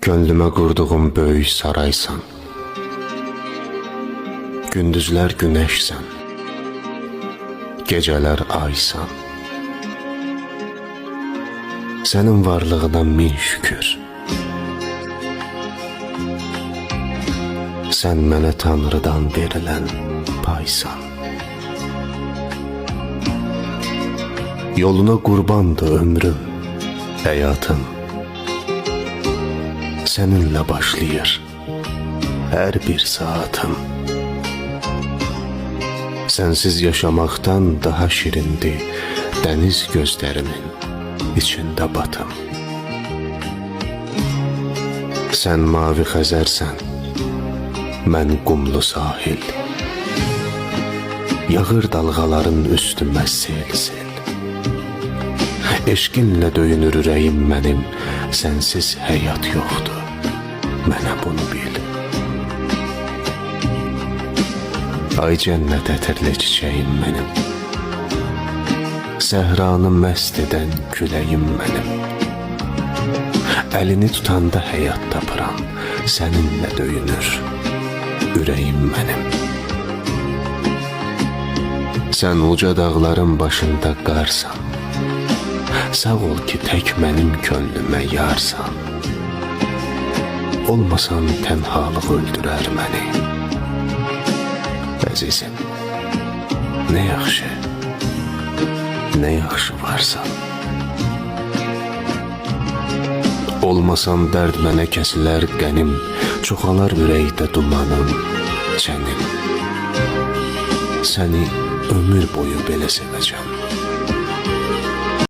Könlümə qurduğum böyük saraysan, gündüzlər günəşsən, gecələr aysan. Sənin varlığına min şükür. Sən mənə Tanrıdan verilən paysan. Yoluna qurbandı ömrüm, həyatım. Səninlə başlayır hər bir saatım. Sənsiz yaşamaqdan daha şirindir dəniz gözlərimin içində batım. Sən mavi xəzərsən, mən qumlu sahil. Yağır dalğaların üstümə sel-sel. Eşqinlə döyünür ürəyim mənim, sənsiz həyat yoxdur, mənə bunu bil. Ay cənnət ətirli çiçəyim mənim, səhranı məst edən küləyim mənim. Əlini tutanda həyat tapıram, səninlə döyünür ürəyim mənim. Sən uca dağların başında qarsan, sağ ol ki tək mənim könlümə yarsan. Olmasan tənhalıq öldürər məni. Əzizim, nə yaxşı varsan. Olmasan dərd mənə kəsilər qənim, çoxalar ürəkdə dumanım, çənim. Səni ömür boyu belə sevəcəm.